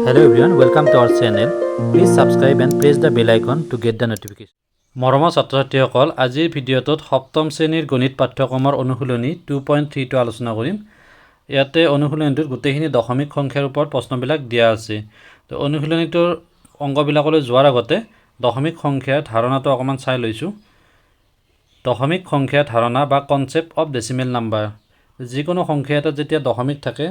Hello everyone, welcome to our channel. Please subscribe and press the bell icon to get the notification. মৰমৰ ছাত্ৰ-ছাত্ৰীসকল, আজিৰ ভিডিঅ'টোত সপ্তম শ্ৰেণীৰ গণিত পাঠ্যক্ৰমৰ অনুশীলনী 2.3 আলোচনা কৰিম। ইয়াতে অনুশীলনীটোত গোটেইখিনি দশমিক সংখ্যাৰ ওপৰত প্ৰশ্নবিলাক দিয়া আছে। তো অনুশীলনীটোৰ অংকবিলাকলৈ যোৱাৰ আগতে দশমিক সংখ্যাৰ ধাৰণাটো অকমান চাই লৈছো। দশমিক সংখ্যাৰ ধাৰণা বা কনসেপ্ট অফ ডেসিমেল নাম্বাৰ। যিকোনো সংখ্যা এটা যেতিয়া দশমিক থাকে,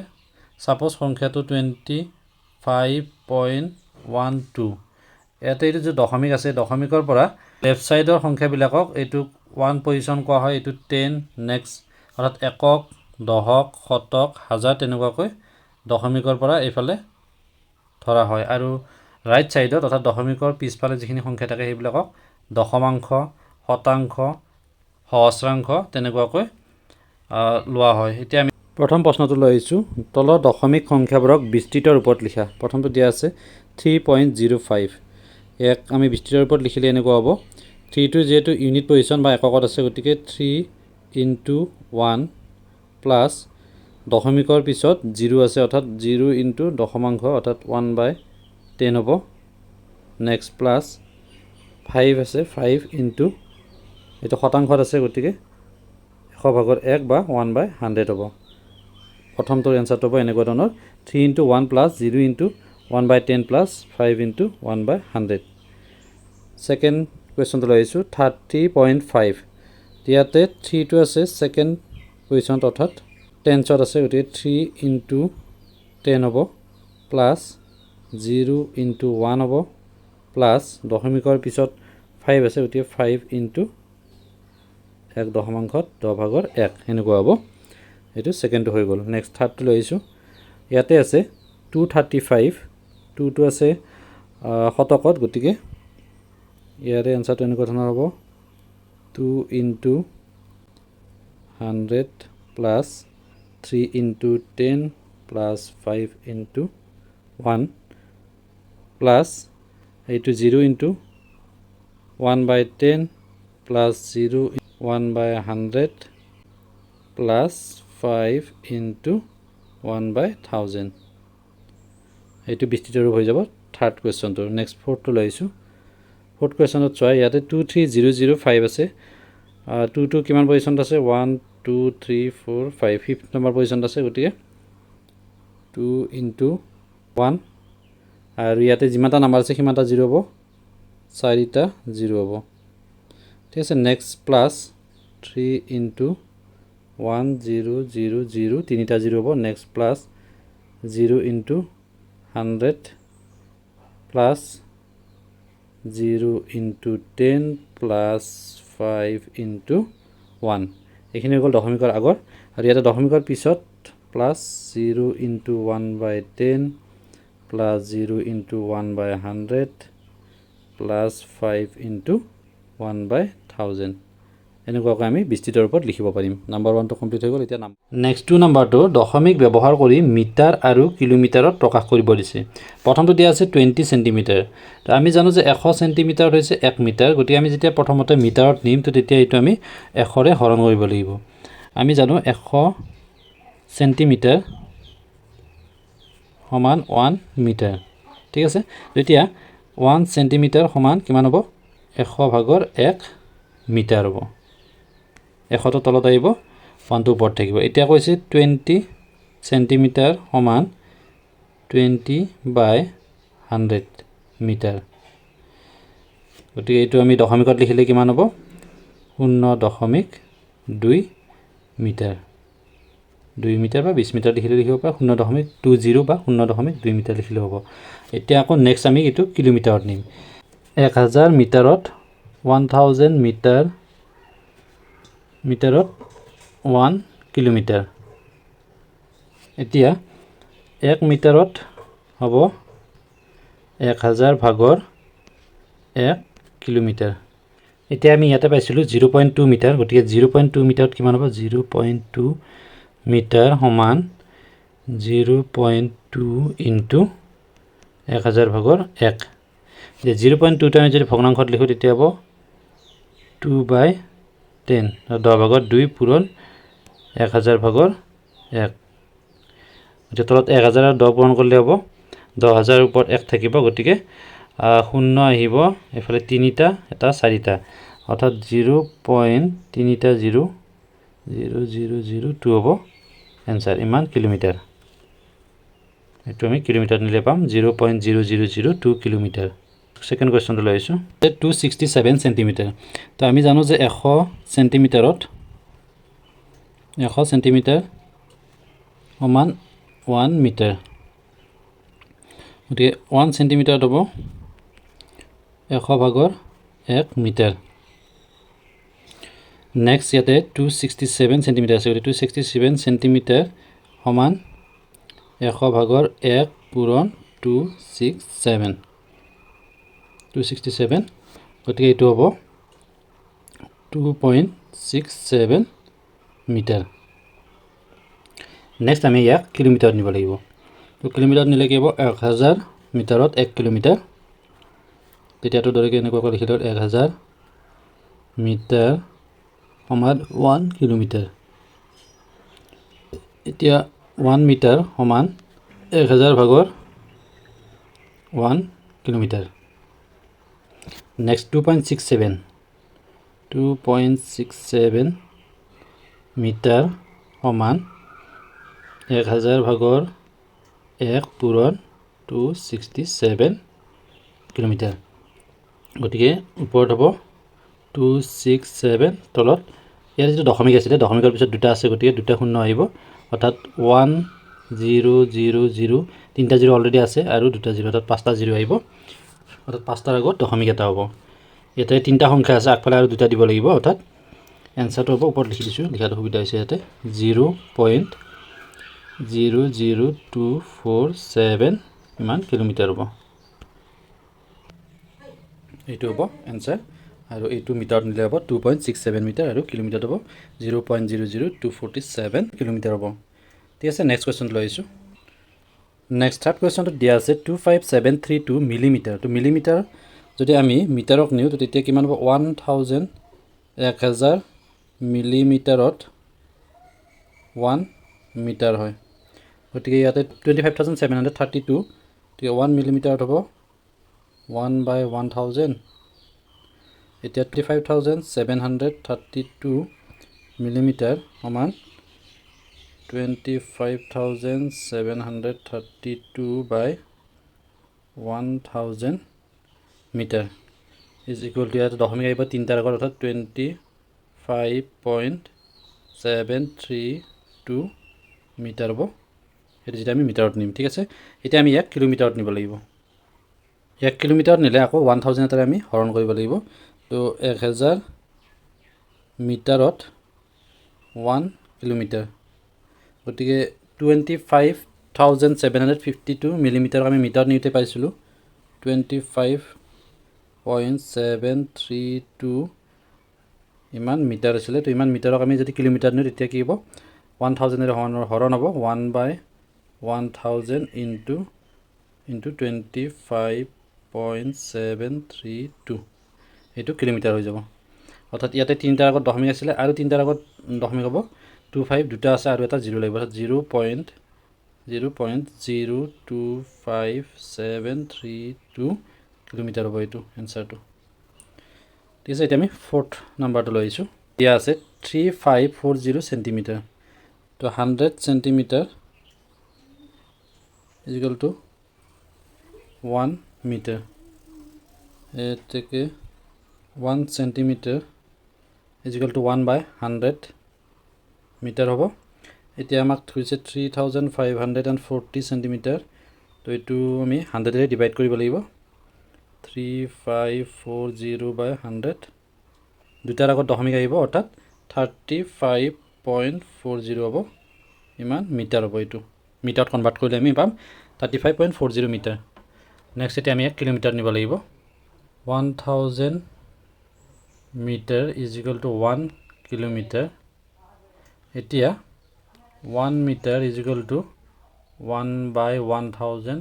সাপোজ সংখ্যাটো 25.12, ইয়াতে এইটো যে দশমিক আছে, দশমিকৰ পৰা লেফট সাইডৰ সংখ্যাবিলাকক এইটো 1 পজিশন কোৱা হয়, এইটো 10, নেক্সট অৰ্থাৎ একক, দশক, শতক, হাজাৰ তেনেকুৱাকৈ দশমিকৰ পৰা এইফালে ধৰা হয়। আৰু ৰাইট সাইডত অৰ্থাৎ দশমিকৰ পিছফালে যিখিনি সংখ্যা থাকে সেইবিলাকক দশমাংশ, শতাংশ, সহস্ৰাংশ তেনেকুৱাকৈ লোৱা হয়। এতিয়া আমি প্ৰথম প্ৰশ্নটো লৈ আহিছোঁ। তলৰ দশমিক সংখ্যাবোৰক বিস্তৃত ৰূপত লিখা। প্ৰথমটো দিয়া আছে 3.05। ইয়াক আমি বিস্তৃত ৰূপত লিখিলে এনেকুৱা হ'ব। 3টো যেহেতু ইউনিট পজিশন বা এককত আছে, গতিকে 3 × 1 প্লাছ দশমিকৰ পিছত 0 আছে অৰ্থাৎ 0 × দশমাংশ অৰ্থাৎ 1/10 হ'ব। নেক্সট প্লাছ 5 আছে, 5 × এইটো শতাংশত আছে, গতিকে 100/1 বা 1/100 হ'ব। প্ৰথমটোৰ এনসাৰটো হ'ব এনেকুৱা ধৰণৰ 3 × 1 প্লাছ 0 × 1/10 প্লাছ 5 × 1/100। সেকেন্ড কুৱেশ্যনটো লৈ আহিছোঁ 30.5। ইয়াতে 3টো আছে সেকেন্ড পজিশনত অৰ্থাৎ টেন্সত আছে, গতিকে 3 × 10 হ'ব প্লাছ 0 × 1 হ'ব প্লাছ দশমিকৰ পিছত 5 আছে, গতিকে 5 × 1 দশমাংশত 10/1 এনেকুৱা হ'ব। এইটো সেকেন্ডটো হৈ গ'ল। নেক্সট থাৰ্ডটো লৈ আহিছোঁ। ইয়াতে আছে 235। 2টো আছে শতকত, গতিকে ইয়াৰে এনসাৰটো এনেকুৱা ধৰণৰ হ'ব 2 × 100 প্লাছ 3 × 10 প্লাছ 5 × 1 প্লাছ এইটো 0 × 1/10 প্লাছ 0 × 1/100 প্লাছ 5 × 1/1000। এইটো বিস্তৃত ৰূপ হৈ যাব থাৰ্ড কুৱেশ্যনটো। নেক্সট ফ'ৰ্থটো লৈ আহিছোঁ। ফ'ৰ্থ কুৱেশ্যনত চোৱা, ইয়াতে 23005 আছে। 2টো কিমান পজিশ্যনত আছে? 1 2 3 4 5 5th নম্বৰ পজিশ্যনত আছে, গতিকে 2 × 1 আৰু ইয়াতে যিমানটা নাম্বাৰ আছে সিমানটা 0 হ'ব, 4টা 0 হ'ব। ঠিক আছে। নেক্সট প্লাছ 3 × 1 0 0 0 তিনিটা 0 হ'ব। Next plus 0 × 100 plus 0 × 10 plus 5 × 1। এইখিনি হৈ গ'ল দশমিকৰ আগৰ। আৰু ইয়াতে দশমিকৰ পিছত প্লাছ 0 × 1/10 প্লাছ 0 × 1/100 প্লাছ 5 × 1/1000। এনেকুৱাকৈ আমি বিস্তৃত ৰূপত লিখিব পাৰিম। নাম্বাৰ 1টো কমপ্লিট হৈ গ'ল। এতিয়া নেক্সট 2 নাম্বাৰটো দশমিক ব্যৱহাৰ কৰি মিটাৰ আৰু কিলোমিটাৰত প্ৰকাশ কৰিব দিছে। প্ৰথমটো দিয়া আছে 20 চেণ্টিমিটাৰ। তো আমি জানো যে 100 চেণ্টিমিটাৰ হৈছে 1 মিটাৰ, গতিকে আমি যেতিয়া প্ৰথমতে মিটাৰত নিম তো তেতিয়া এইটো আমি 100ৰে হৰণ কৰিব লাগিব। আমি জানো 100 চেণ্টিমিটাৰ সমান 1 মিটাৰ। ঠিক আছে। তেতিয়া 1 চেণ্টিমিটাৰ সমান কিমান হ'ব? 100/1 মিটাৰ হ'ব। 100টো তলত আহিব, 1টো ওপৰত থাকিব। এতিয়া কৈছে 20 চেণ্টিমিটাৰ সমান 20/100 মিটাৰ। গতিকে এইটো আমি দশমিকত লিখিলে কিমান হ'ব? 0.2 মিটাৰ। 2 মিটাৰ বা 20 মিটাৰ লিখিলে লিখিব পাৰে, 0.20 বা 0.2 মিটাৰ লিখিলে হ'ব। এতিয়া আকৌ নেক্সট আমি এইটো কিলোমিটাৰত নিম। 1000 মিটাৰত 1000 মিটাৰত 1 কিলোমিটাৰ। এতিয়া 1 মিটাৰত হ'ব 1000/1 কিলোমিটাৰ। এতিয়া আমি ইয়াতে পাইছিলোঁ 0.2 মিটাৰ, গতিকে 0.2 মিটাৰত কিমান হ'ব? 0.2 মিটাৰ সমান 0.2 × 1000/1। যে 0.2টো আমি যদি ভগ্নাংশত লিখোঁ তেতিয়া হ'ব 2/10, 10/2 পূৰণ 1000/1। এতিয়া তলত 1000 আৰু 10 পূৰণ কৰিলে হ'ব 10,000 ওপৰত 1 থাকিব গতিকে 0 আহিব এফালে 3টা এটা 4টা অৰ্থাৎ 0.30002 হ'ব এনসাৰ ইমান কিলোমিটাৰ এটো আমি কিলোমিটাৰ নিলে পাম 0.0002 কিলোমিটাৰ সেকেন্ড কোৱেশ্চনটো লৈছো 267 সেন্টিমিটাৰ তো আমি জানো যে 100 সেন্টিমিটাৰত 100 সেন্টিমিটাৰ সমান 1 মিটাৰ গতিকে 1 সেন্টিমিটাৰ হ'ব 100 ভাগৰ 1 মিটাৰ নেক্সট ইয়াতে 267 সেন্টিমিটাৰ আছে 267 সেন্টিমিটাৰ সমান 100 ভাগৰ 1 পূৰণ 267 গতিকে এটো হ'ব 2.67 মিটাৰ নেক্সট আমি ইয়াক কিলোমিটাৰ নিব লাগিব তো কিলোমিটাৰ নিলে কি হ'ব 1000 মিটাৰত 1 কিলোমিটাৰ তেতিয়াটো দৰেকে এনেকুৱা লিখি দিও 1000 মিটাৰ সমান 1 কিলোমিটাৰ এতিয়া 1 মিটাৰ সমান 1000 ভাগৰ 1 কিলোমিটাৰ নেক্সট 2.67 মিটাৰ সমান 1000 ভাগৰ 1 পূৰণ 267 কিলোমিটাৰ গতিকে ওপৰত হ'ব 267 তলত ইয়াৰ যেটো দশমিক আছে দশমিকৰ পিছত দুটা আছে গতিকে দুটা শূন্য আহিব অৰ্থাৎ 1000 তিনটা 0 অলৰেডি আছে আৰু দুটা 0 অৰ্থাৎ পাঁচটা 0 আহিব অৰ্থাৎ পাঁচটাৰ আগত দশমিক এটা হ'ব ইয়াতে তিনটা সংখ্যা আছে আগফালে আৰু দুটা দিব লাগিব অৰ্থাৎ এনসাৰটো হ'ব ওপৰত লিখি দিছো লিখাটো সুবিধা হৈছে ইয়াতে 0.00247 ইমান কিলোমিটাৰ হ'ব এইটো হ'ব এনসাৰ আৰু এইটো মিটাৰ নিলে হ'ব 2.67 মিটাৰ আৰু কিলোমিটাৰ হ'ব 0.00247 কিলোমিটাৰ হ'ব ঠিক আছে নেক্সট কোৱেশ্চন লৈছো নেক্সট থাৰ্ড কোৱেশ্চনটো দিয়া আছে 25732 মিলিমিটাৰ তো মিলিমিটাৰ যদি আমি মিটাৰক নিও তো তেতিয়া কিমান হ'ব 1000 মিলিমিটাৰত 1 মিটাৰ হয় গতিকে ইয়াতে 25732 তো 1 মিলিমিটাৰত হ'ব 1/1000 এতিয়া 25732 মিলিমিটাৰ সমান 25732/1000 মিটাৰ ইজ ইকুৱেল টু ইয়াতে দশমিক আহিব তিনটাৰ আগত অৰ্থাৎ 25.732 মিটাৰ হ'ব এটা যেটা আমি মিটাৰত নিম ঠিক আছে এতিয়া আমি ইয়াক কিলোমিটাৰত নিব লাগিব 1 কিলোমিটাৰ নিলে আকৌ 1000 এটাৰে আমি হৰণ কৰিব লাগিব তো 1000 মিটাৰত 1 কিলোমিটাৰ গতিকে 25752 মিলিমিটাৰ আমি মিটাৰ নিতে পাইছিলো 25.732 ইমান মিটাৰ আছিল তো ইমান মিটাৰক আমি যদি কিলোমিটাৰ নিও তেতিয়া কি হ'ব 1000 এৰ হৰণ হ'ব 1/1000 into 25.732 এইটো কিলোমিটাৰ হৈ যাব অৰ্থাৎ ইয়াতে তিনটাৰ আগত দশমিক আছিল আৰু তিনটাৰ আগত দশমিক হ'ব 25 দুটা আছে আৰু এটা 0 লাগিব অৰ্থাৎ 0.02572 কিলোমিটাৰ হ'ব এইটো এনসাৰটো ঠিক আছে এতিয়া আমি ফোৰ্থ নাম্বাৰটো লৈছো দিয়া আছে 3540 সেন্টিমিটাৰ তো 100 centimetre is equal to 1 meter এটাকে 1 centimetre is equal to 1/100 metre হ'ব এতিয়া আমাক থৈছে 3540 সেন্টিমিটার তো এটো আমি 100 এৰে ডিভাইড কৰিব লাগিব 3540/100 দুটাৰ আগত দশমিক আহিব অৰ্থাৎ 35.40 হ'ব ইমান মিটাৰ হ'ব এটো মিটাৰত কনভাৰ্ট কৰিলে আমি পাম 35.40 মিটাৰ নেক্সট এটা আমি 1 কিলোমিটাৰ নিব লাগিব 1000 metre is equal to 1 kilometre এতিয়া 1 metre is equal to 1/1000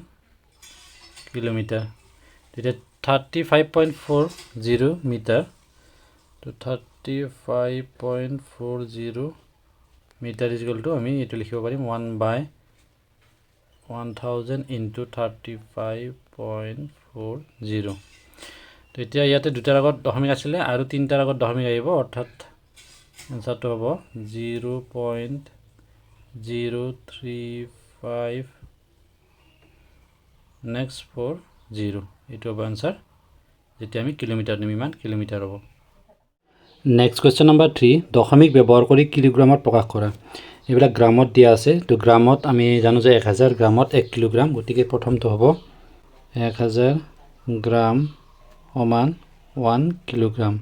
kilometre তেতিয়া 35.40 মিটাৰ তো 35.40 মিটাৰ is equal to আমি এটো লিখিব পাৰিম 1/1000 1000 ইনটু 35.40 তো এতিয়া ইয়াতে দুটাৰ আগত দশমিক আছিলে আৰু তিনিটাৰ আগত দশমিক আহিব অৰ্থাৎ এনসাৰটো হ'ব 0.035 নেক্সট 40 এইটো হ'ব এনসাৰ যেতিয়া আমি কিলোমিটাৰ নিম ইমান কিলোমিটাৰ হ'ব নেক্সট কোৱেশ্চন নম্বৰ 3 দশমিক ব্যৱহাৰ কৰি কিলোগ্ৰামত প্ৰকাশ কৰা এইবিলাক গ্ৰামত দিয়া আছে তো গ্ৰামত আমি জানো যে 1000 গ্ৰামত 1 কিলোগ্ৰাম গতিকে প্ৰথমটো হ'ব 1000 গ্ৰাম সমান 1 কিলোগ্ৰাম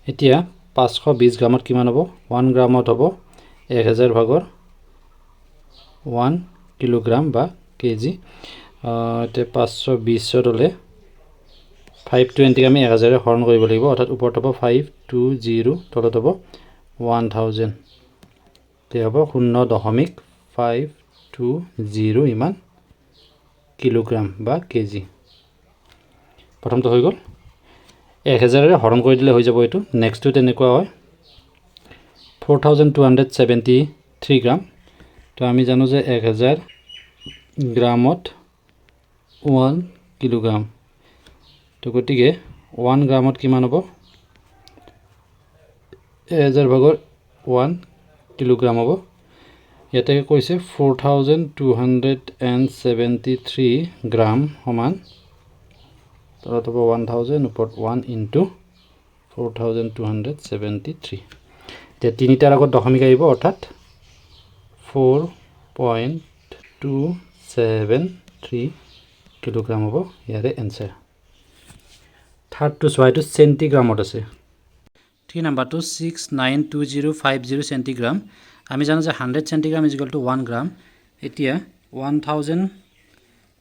এতিয়া 520 গ্ৰামত কিমান হ'ব 1 গ্ৰামত হ'ব 1000 ভাগৰ 1 কিলোগ্ৰাম বা কেজি এতিয়া 520 হ'লে 520 আমি 1000 হৰণ কৰিব লাগিব অৰ্থাৎ ওপৰত হ'ব 520 তলত হ'ব 1000 তে হ'ব 0.520 ইমান কিলোগ্ৰাম বা কেজি প্ৰথমটো হৈ গ'ল 1000 হৰণ কৰি দিলে হৈ যাব এইটো নেক্সটটো তেনেকুৱা হয় 4273 গ্ৰাম তো আমি জানো যে 1000 গ্ৰামত 1 কিলোগ্ৰাম তো গতিকে 1 গ্ৰামত কিমান হ'ব 1000 ভাগৰ 1 কিলোগ্ৰাম হ'ব ইয়াতে কৈছে 4273 গ্ৰাম সমান তলত হ'ব 1000 ওপৰত 1 ইনটু 4273 এতিয়া তিনিটাৰ আগত দশমিক আহিব অৰ্থাৎ 4.273 কিলোগ্ৰাম হ'ব ইয়াৰে এনসাৰ থাৰ্ডটো চোৱা এইটো চেণ্টিগ্ৰামত আছে 3 নাম্বাৰটো 692050 চেণ্টিগ্ৰাম আমি জানো যে 100 চেণ্টিগ্ৰাম ইজ ইকুৱেল টু 1 গ্ৰাম এতিয়া 1000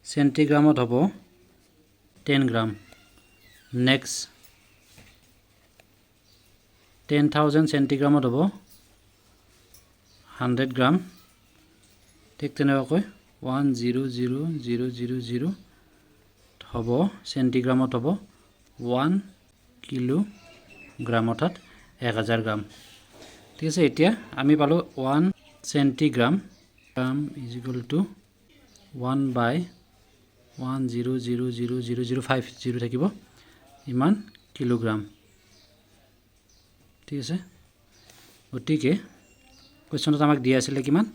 চেণ্টিগ্ৰামত হ'ব 10 গ্ৰাম নেক্সট 10000 চেণ্টিগ্ৰামত হ'ব 100 গ্ৰাম ঠিক তেনেকৈ 1000000 হ'ব চেণ্টিগ্ৰামত হ'ব 1 কিলোগ্ৰাম অৰ্থাৎ 1000 গ্ৰাম ঠিক আছে এতিয়া আমি পালো 1 চেণ্টিগ্ৰাম ইজ ইকুৱেল টু 1/1000050 থাকিব ইমান কিলোগ্ৰাম ঠিক আছে গতিকে কোৱেশ্চনটো আমাক দিয়া আছিল কিমান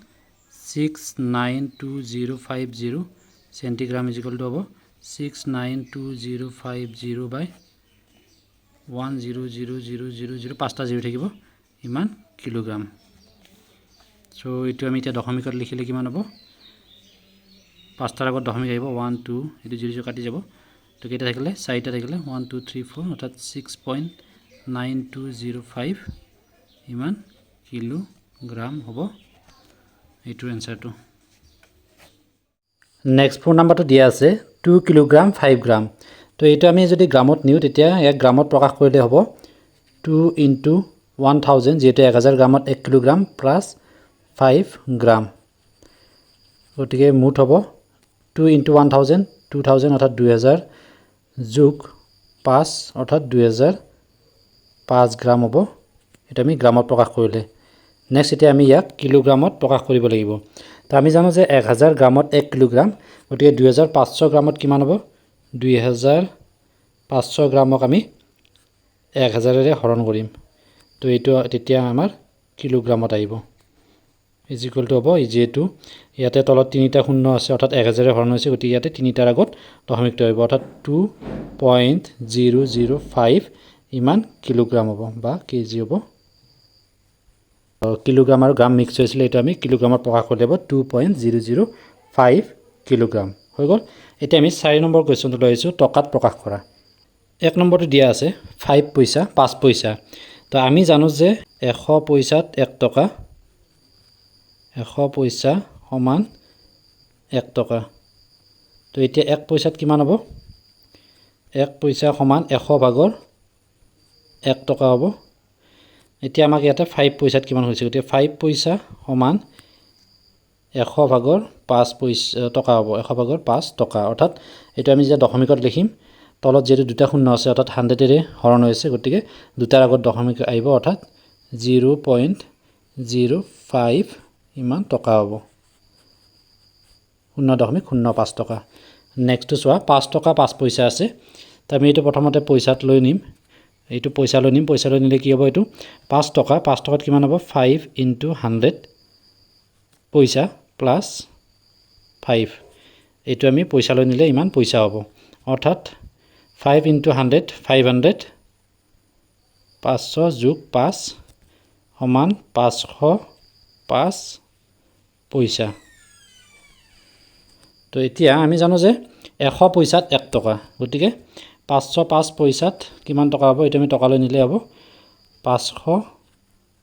692050 চেণ্টিগ্ৰাম ইজ ইকুৱেল টু হ'ব 692050 বাই 1000000 পাঁচটা জিৰ' থাকিব ইমান কিলোগ্ৰাম সো এইটো আমি এতিয়া দশমিকত লিখিলে কিমান হ'ব পাঁচটাৰ আগত দশমিক আহিব 1 2 এইটো 0 কাটি যাব তো কেইটা থাকিলে চাৰিটা থাকিলে 1 2 3 4 অৰ্থাৎ 6.9205 ইমান কিলোগ্ৰাম হ'ব এইটো এনসাৰটো নেক্সট 4 নাম্বাৰটো দিয়া আছে 2 কিলোগ্ৰাম 5 গ্ৰাম তো এইটো আমি যদি গ্ৰামত নিও তেতিয়া এক গ্ৰামত প্ৰকাশ কৰিলে হ'ব 2 ইনটু 1000 যেটো 1000 গ্ৰামত 1 কিলোগ্ৰাম প্লাস 5 গ্ৰাম গতিকে মুঠ হ'ব 2 ইনটু 1000 2000 অৰ্থাৎ 2000 যোগ 5 অৰ্থাৎ 2005 গ্ৰাম হ'ব এটা আমি গ্ৰামত প্ৰকাশ কৰিলে নেক্সট এতিয়া আমি ইয়াক কিলোগ্ৰামত প্ৰকাশ কৰিব লাগিব তো আমি জানো যে 1000 গ্ৰামত 1 কিলোগ্ৰাম গতিকে 2500 গ্ৰামত কিমান হ'ব 2500 গ্ৰামক আমি 1000 ৰে হৰণ কৰিম তো এইটো তেতিয়া আমাৰ কিলোগ্ৰামত আহিব ইজ ইকুৱেল টু হ'ব যেটো ইয়াতে তলত তিনিটা শূন্য আছে অৰ্থাৎ 1000 ৰে হৰণ হৈছে গতিকে ইয়াতে তিনিটাৰ আগত দশমিকটো আহিব অৰ্থাৎ 2.005 ইমান কিলোগ্ৰাম হ'ব বা কেজি হ'ব কিলোগ্ৰাম আৰু গ্ৰাম মিক্স হৈছিল এটা আমি কিলোগ্ৰামত প্ৰকাশ কৰি দেব 2.005 কিলোগ্ৰাম হৈ গ'ল এতিয়া আমি 4 নম্বৰ কোৱেশ্চনটো লৈ আহিছো টকাত প্ৰকাশ কৰা এক নম্বৰটো দিয়া আছে 5 পইচা 5 পইচা তো আমি জানো যে 100 পইচাত 1 টকা 100 পইচা সমান 1 টকা তো এতিয়া 1 পইচাত কিমান হ'ব 1 পইচা সমান 100 ভাগৰ 1 টকা হ'ব এতিয়া আমাক ইয়াতে 5 পইচাত কিমান হৈছে গতিকে 5 পইচা সমান 100 ভাগৰ 5 পইচা টকা হ'ব 100 ভাগৰ 5 টকা অৰ্থাৎ এটা আমি যে দশমিকত লিখিম তলত যেটো দুটা শূন্য আছে অৰ্থাৎ 100 ৰে হৰণ হৈছে গতিকে দুটাৰ আগত দশমিক আহিব অৰ্থাৎ 0.05 ইমান টকা হ'ব 0.05 টকা নেক্সটটো চোৱা 5 টকা 5 পইচা আছে তো আমি এইটো প্ৰথমতে পইচাত লৈ নিম এইটো পইচা লৈ নিলে কি হ'ব এইটো 5 টকাত কিমান হ'ব 5 * 100 পইচা প্লাস 5 এইটো আমি পইচা লৈ নিলে ইমান পইচা হ'ব অৰ্থাৎ 5 * 100 500 500 যোগ 5 সমান 505 পইচা তো এতিয়া আমি জানো যে 100 পইচাত 1 টকা গতিকে 505 পইচাত কিমান টকা হ'ব এটা আমি টকা লৈ নিলে হ'ব 500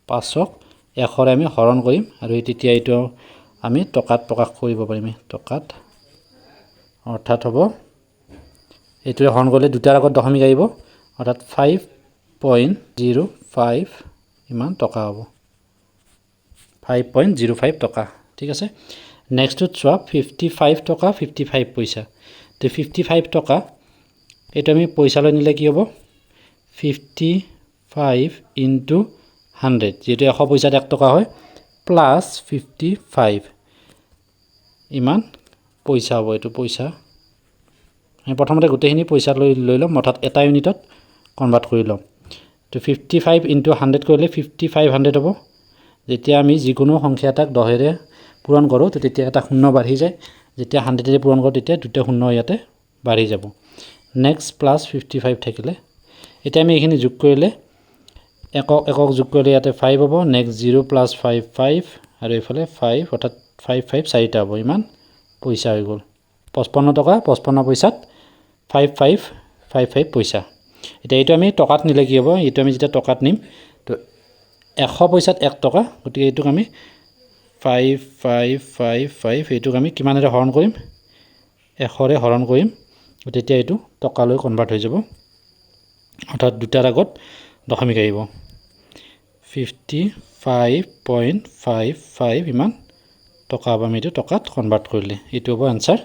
5ক 100 ৰে আমি হৰণ কৰিম আৰু তেতিয়া এইটো আমি টকাত প্ৰকাশ কৰিব পাৰিম টকাত অৰ্থাৎ হ'ব এইটোৰে হৰণ কৰিলে দুটাৰ আগত দশমিক আহিব অৰ্থাৎ 5.05 ইমান টকা হ'ব 5.05 টকা ঠিক আছে নেক্সটটো চোৱা 55 টকা 55 পইচা তো 55 টকা এটা আমি পইচা লৈ নিলে কি হ'ব 55 * 100 যেটো 100 পইচাত 1 টকা হয় প্লাস 55 ইমান পইচা হ'ব এটো পইচা আমি প্ৰথমতে গোটেইখিনি পইচা লৈ লম অৰ্থাৎ এটা ইউনিটত কনভাৰ্ট কৰি লম তো 55 * 100 কৰিলে 5500 হ'ব যেতিয়া আমি যিকোনো সংখ্যা এটাক 10 ৰে পূৰণ কৰো তো তেতিয়া এটা শূন্য বাঢ়ি যায় যেতিয়া 100 ৰে পূৰণ কৰো তেতিয়া দুটা শূন্য ইয়াতে বাঢ়ি যাব নেক্সট প্লাস 55 থাকিলে এটা আমি এইখিনি যোগ কৰিলে একক যোগ কৰিলে ইয়াতে 5 হ'ব নেক্সট 0 + 5 5 আৰু এইফালে 5 অৰ্থাৎ 55 চাৰিটা হ'ব ইমান পইচা হৈ গ'ল 55 টকা 55 পইচাত 55 পইচা এটা এইটো আমি টকাত নিলে কি হ'ব এইটো আমি যেটা টকাত নিম তো 100 পইচাত 1 টকা গতিকে এইটোক আমি 5555 এইটোক আমি কিমানেৰে হৰণ কৰিম 100 ৰে হৰণ কৰিম তেতিয়া এইটো টকালৈ কনভাৰ্ট হৈ যাব অৰ্থাৎ দুটাৰ আগত দশমিক আহিব 55.55 ইমান টকা হ'ব আমি এইটো টকাত কনভাৰ্ট কৰিলে এইটো হ'ব আনসাৰ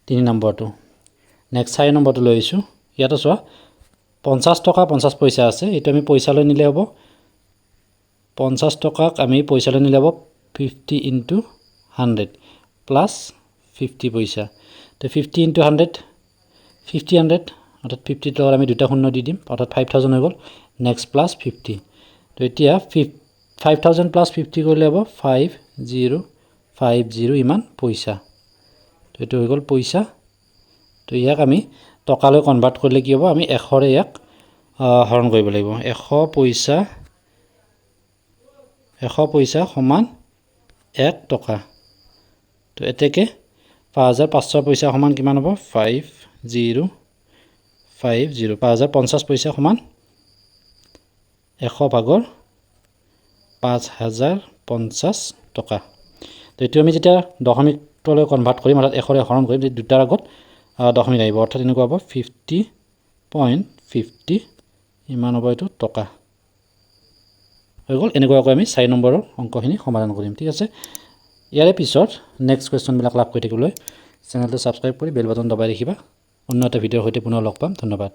3 নম্বৰটো নেক্সট 4 নম্বৰটো লৈ আইছো ইয়াতে চোৱা 50 টকা 50 পইচা আছে এটা আমি পইচা লৈ নিলে হ'ব 50 টকাক আমি পইচা লৈ নিলে হ'ব 50 * 100 প্লাস 50 পইচা তো 50 * 100 500 অর্থাৎ 50 টকাৰ আমি দুটা শূন্য দি দিম অৰ্থাৎ 5000 হৈ গ'ল নেক্সট প্লাস 50 তো এতিয়া 5000 প্লাস 50 কৰিলে হ'ব 5050 ইমান পইচা তো এটো হৈ গ'ল পইচা তো ইয়াক আমি টকালৈ কনভাৰ্ট কৰিলে কি হ'ব আমি 100 ৰে ইয়াক হৰণ কৰিব লাগিব 100 পইচা সমান 1 টকা তো এতেকে 5500 পইচা সমান কিমান হ'ব 5050 5050 পইচা সমান 100 ভাগৰ 5050 টকা তো এটো আমি যেতিয়া দশমিকলৈ কনভাৰ্ট কৰিম অৰ্থাৎ 100 ৰে হৰণ কৰিম দুটাৰ আগত দশমিক আহিব অৰ্থাৎ এনেকুৱা হ'ব 50.50 ইমান হ'ব এটো টকা হৈ গ'ল এনেকুৱাকৈ আমি 4 নম্বৰৰ অংকখিনি সমাধান কৰিম ঠিক আছে ইয়াৰে পিছত নেক্সট কোৱেশ্চন বিলাক লাভ কৰি থাকিবলৈ চেনেলটো সাবস্ক্ৰাইব কৰি বেল বাটন দবাই ৰাখিবা অন্য এটা ভিডিঅ'ৰ সৈতে পুনৰ লগ পাম ধন্যবাদ